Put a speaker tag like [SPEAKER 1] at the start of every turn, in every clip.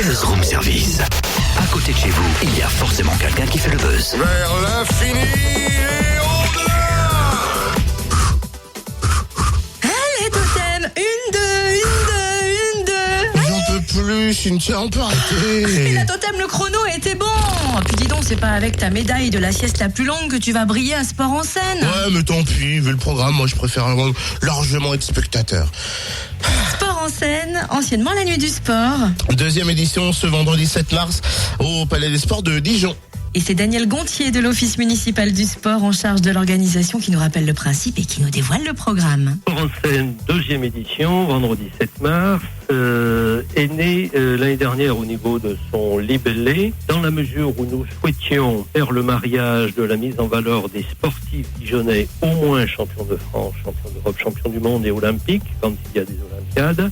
[SPEAKER 1] Buzz Room Service. À côté de chez vous, il y a forcément quelqu'un qui fait le buzz.
[SPEAKER 2] Vers l'infini et au-delà.
[SPEAKER 3] Allez, Totem, une, deux.
[SPEAKER 2] J'en peux plus, Cynthia, on peut arrêter.
[SPEAKER 3] Et la Totem, le chrono était bon. Puis dis donc, c'est pas avec ta médaille de la sieste la plus longue que tu vas briller à Sport en scène.
[SPEAKER 2] Ouais, mais tant pis, vu le programme, moi je préfère largement être spectateur.
[SPEAKER 3] Sport en scène, anciennement la nuit du sport.
[SPEAKER 2] Deuxième édition ce vendredi 7 mars au Palais des Sports de Dijon.
[SPEAKER 3] Et c'est Daniel Gontier de l'Office municipal du sport en charge de l'organisation qui nous rappelle le principe et qui nous dévoile le programme.
[SPEAKER 4] Sport en scène, deuxième édition, vendredi 7 mars, est né l'année dernière au niveau de son libellé, dans la mesure où nous souhaitions faire le mariage de la mise en valeur des sportifs dijonnais, au moins champions de France, champions d'Europe, champions du monde et olympiques, quand il y a des Olympiades,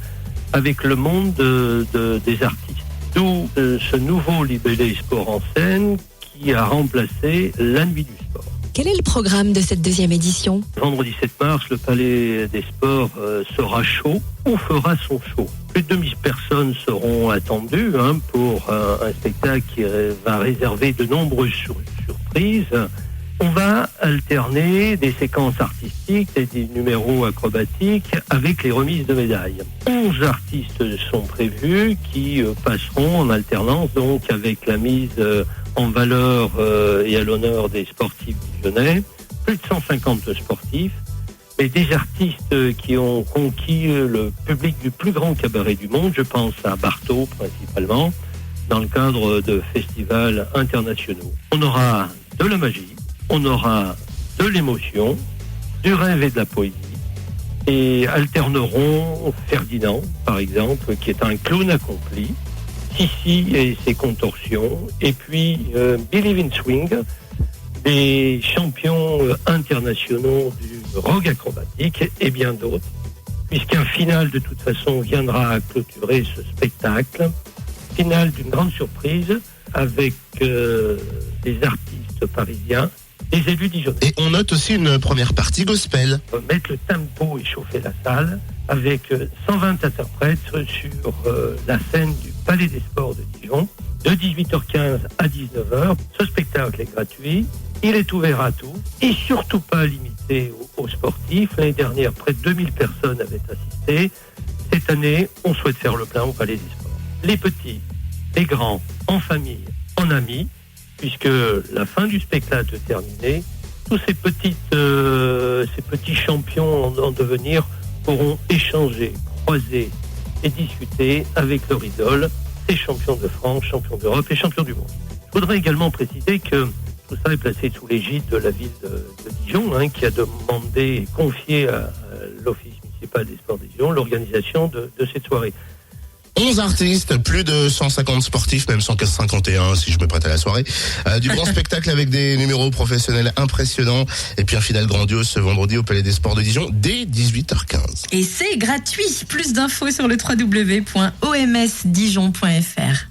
[SPEAKER 4] avec le monde des artistes. D'où ce nouveau libellé Sport en scène qui a remplacé la nuit du sport.
[SPEAKER 3] Quel est le programme de cette deuxième édition ?
[SPEAKER 4] Vendredi 7 mars, le Palais des Sports sera chaud ou fera son show. Plus de 2000 personnes seront attendues pour un spectacle qui va réserver de nombreuses surprises. On va alterner des séquences artistiques et des numéros acrobatiques avec les remises de médailles. 11 artistes sont prévus qui passeront en alternance donc avec la mise en valeur et à l'honneur des sportifs dijonnais. Plus de 150 sportifs, mais des artistes qui ont conquis le public du plus grand cabaret du monde. Je pense à Bartow principalement, dans le cadre de festivals internationaux. On aura de la magie, on aura de l'émotion, du rêve et de la poésie. Et alterneront Ferdinand, par exemple, qui est un clown accompli, Sissi et ses contorsions, et puis Believe in Swing, des champions internationaux du rock acrobatique et bien d'autres, puisqu'un final de toute façon viendra clôturer ce spectacle. Final d'une grande surprise avec des artistes parisiens, des élus dijonnais.
[SPEAKER 2] Et on note aussi une première partie gospel.
[SPEAKER 4] Mettre le tempo et chauffer la salle avec 120 interprètes sur la scène du Palais des Sports de Dijon de 18h15 à 19h. Ce spectacle est gratuit, il est ouvert à tous et surtout pas limité aux sportifs. L'année dernière, près de 2000 personnes avaient assisté. Cette année, on souhaite faire le plein au Palais des Sports. Les petits, les grands, en famille, en amis, puisque la fin du spectacle est terminée. Tous ces petits champions en devenir pourront échanger, croiser et discuter avec leur idole, ces champions de France, champions d'Europe et champions du monde. Je voudrais également préciser que tout ça est placé sous l'égide de la ville de Dijon, qui a demandé et confié à l'Office municipal des sports de Dijon l'organisation de cette soirée.
[SPEAKER 2] 11 artistes, plus de 150 sportifs, même 151 si je me prête à la soirée. Du grand spectacle avec des numéros professionnels impressionnants. Et puis un final grandiose ce vendredi au Palais des Sports de Dijon dès 18h15.
[SPEAKER 3] Et c'est gratuit. Plus d'infos sur le www.omsdijon.fr.